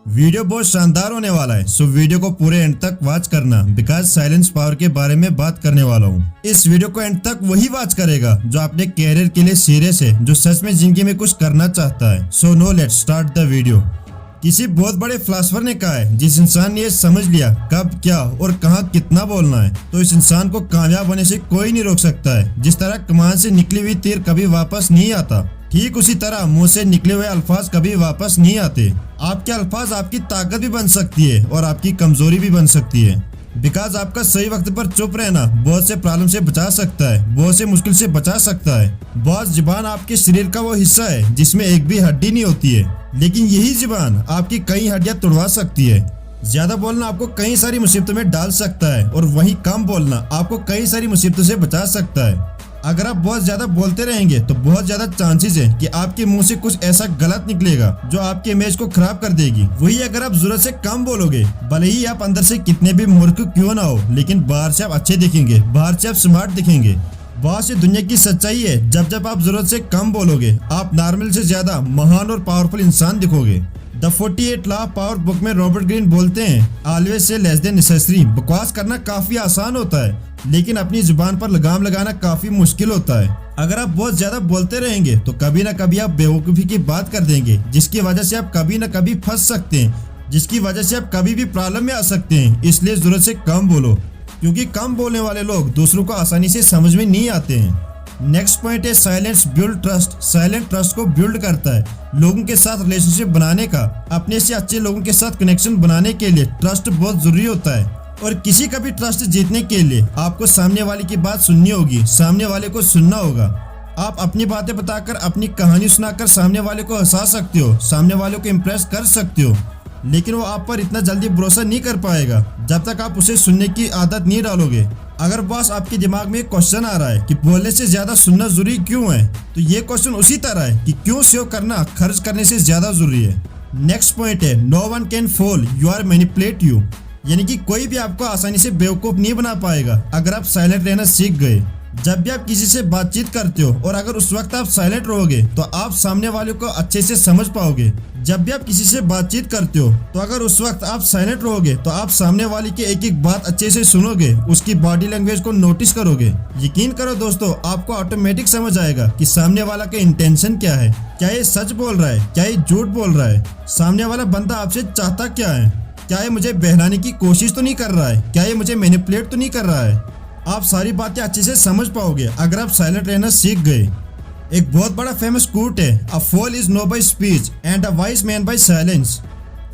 Video बहुत शानदार होने वाला है, सो वीडियो को पूरे एंड तक वॉच करना बिकॉज साइलेंस पावर के बारे में बात करने वाला हूँ। इस वीडियो को एंड तक वही वॉच करेगा जो अपने कैरियर के लिए सीरियस है, जो सच में जिंदगी में कुछ करना चाहता है। So no let's start the video. किसी बहुत बड़े फिलोसोफर ने कहा है, जिस इंसान ने ये समझ लिया कब क्या और कहाँ कितना बोलना है, तो इस इंसान को कामयाब होने से कोई नहीं रोक सकता है। जिस तरह कमान से निकली हुई तीर कभी वापस नहीं आता, ठीक उसी तरह मुंह से निकले हुए अल्फाज कभी वापस नहीं आते। आपके अल्फाज आपकी ताकत भी बन सकती है और आपकी कमजोरी भी बन सकती है। बिकॉज आपका सही वक्त पर चुप रहना बहुत से प्रॉब्लम से बचा सकता है, बहुत से मुश्किल से बचा सकता है। बहुत जुबान आपके शरीर का वो हिस्सा है जिसमें एक भी हड्डी नहीं होती है, लेकिन यही जुबान आपकी कई हड्डियां तोड़वा सकती है। ज्यादा बोलना आपको कई सारी मुसीबतों में डाल सकता है और वहीं कम बोलना आपको कई सारी मुसीबतों से बचा सकता है। अगर आप बहुत ज्यादा बोलते रहेंगे तो बहुत ज्यादा चांसेस है कि आपके मुंह से कुछ ऐसा गलत निकलेगा जो आपके इमेज को खराब कर देगी। वही अगर आप जरूरत से कम बोलोगे, भले ही आप अंदर से कितने भी मूर्ख क्यों ना हो, लेकिन बाहर से आप अच्छे दिखेंगे, बाहर से आप स्मार्ट दिखेंगे। बहुत सी दुनिया की सच्चाई है, जब जब आप जरूरत से कम बोलोगे आप नॉर्मल से ज्यादा महान और पावरफुल इंसान दिखोगे। The 48 law of power book में रॉबर्ट ग्रीन बोलते हैं, always say less than necessary. बकवास करना काफी आसान होता है, लेकिन अपनी जुबान पर लगाम लगाना काफी मुश्किल होता है। अगर आप बहुत ज्यादा बोलते रहेंगे तो कभी न कभी आप बेवकूफी की बात कर देंगे, जिसकी वजह से आप कभी न कभी फंस सकते हैं, जिसकी वजह से आप कभी भी प्रॉब्लम में आ सकते हैं। इसलिए जरूरत से कम बोलो, क्योंकि कम बोलने वाले लोग दूसरों को आसानी से समझ में नहीं आते हैं। नेक्स्ट पॉइंट है silence build trust. Silent trust को बिल्ड करता है। लोगों के साथ रिलेशनशिप बनाने का, अपने से अच्छे लोगों के साथ कनेक्शन बनाने के लिए ट्रस्ट बहुत जरूरी होता है। और किसी का भी ट्रस्ट जीतने के लिए आपको सामने वाले की बात सुननी होगी, सामने वाले को सुनना होगा। आप अपनी बातें बताकर, अपनी कहानी सुनाकर सामने वाले को हंसा सकते हो, सामने वाले को इम्प्रेस कर सकते हो, लेकिन वो आप पर इतना जल्दी भरोसा नहीं कर पाएगा जब तक आप उसे सुनने की आदत नहीं डालोगे। अगर बॉस आपके दिमाग में एक क्वेश्चन आ रहा है कि बोलने से ज्यादा सुनना जरूरी क्यों है, तो ये क्वेश्चन उसी तरह है कि क्यों सेव करना खर्च करने से ज्यादा जरूरी है। नेक्स्ट पॉइंट है no one can fool you or manipulate you. यानी कि कोई भी आपको आसानी से बेवकूफ नहीं बना पाएगा अगर आप साइलेंट रहना सीख गए। जब भी आप किसी से बातचीत करते हो और अगर उस वक्त आप साइलेंट रहोगे तो आप सामने वाले को अच्छे से समझ पाओगे। जब भी आप किसी से बातचीत करते हो तो अगर उस वक्त आप साइलेंट रहोगे तो आप सामने वाले की एक एक बात अच्छे से सुनोगे, उसकी बॉडी लैंग्वेज को नोटिस करोगे। यकीन करो दोस्तों, आपको ऑटोमेटिक समझ आएगा कि सामने वाला का इंटेंशन क्या है, क्या ये सच बोल रहा है, क्या ये झूठ बोल रहा है, सामने वाला बंदा आपसे चाहता क्या है, क्या ये मुझे बहलाने की कोशिश तो नहीं कर रहा है, क्या ये मुझे मैनिपुलेट तो नहीं कर रहा है। आप सारी बातें अच्छे से समझ पाओगे अगर आप साइलेंट रहना सीख गए। एक बहुत बड़ा फेमस कोट है, a fool is no by speech and a wise man by silence.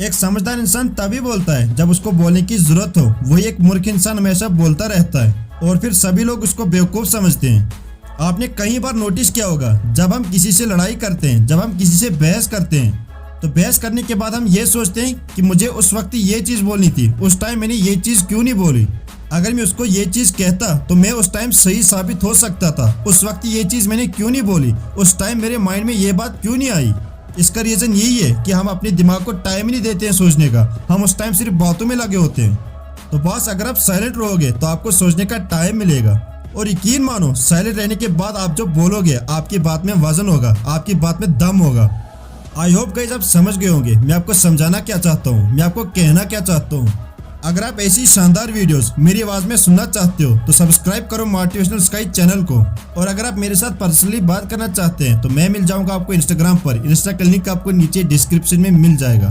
एक समझदार इंसान तभी बोलता है जब उसको बोलने की जरूरत हो, वही एक मूर्ख इंसान हमेशा बोलता रहता है और फिर सभी लोग उसको बेवकूफ समझते हैं। आपने कई बार नोटिस किया होगा, जब हम किसी से लड़ाई करते हैं, जब हम किसी से बहस करते हैं, तो बहस करने के बाद हम ये सोचते हैं कि मुझे उस वक्त ये चीज बोलनी थी, उस टाइम मैंने ये चीज क्यों नहीं बोली। अगर मैं उसको ये चीज कहता तो मैं उस टाइम सही साबित हो सकता था, उस वक्त ये चीज मैंने क्यों नहीं बोली, उस टाइम मेरे माइंड में ये बात क्यों नहीं आई। इसका रीजन यही है कि हम अपने दिमाग को टाइम नहीं देते हैं सोचने का, हम उस टाइम सिर्फ बातों में लगे होते हैं। तो बस अगर आप साइलेंट रहोगे तो आपको सोचने का टाइम मिलेगा। और यकीन मानो, साइलेंट रहने के बाद आप जो बोलोगे आपकी बात में वजन होगा, आपकी बात में दम होगा। आई होप गाइस आप समझ गए होंगे मैं आपको समझाना क्या चाहता हूँ, मैं आपको कहना क्या चाहता हूँ। अगर आप ऐसी शानदार वीडियोस मेरी आवाज में सुनना चाहते हो तो सब्सक्राइब करो मोटिवेशनल स्काई चैनल को। और अगर आप मेरे साथ पर्सनली बात करना चाहते हैं तो मैं मिल जाऊंगा आपको इंस्टाग्राम पर। इंस्टा का लिंक आपको नीचे डिस्क्रिप्शन में मिल जाएगा।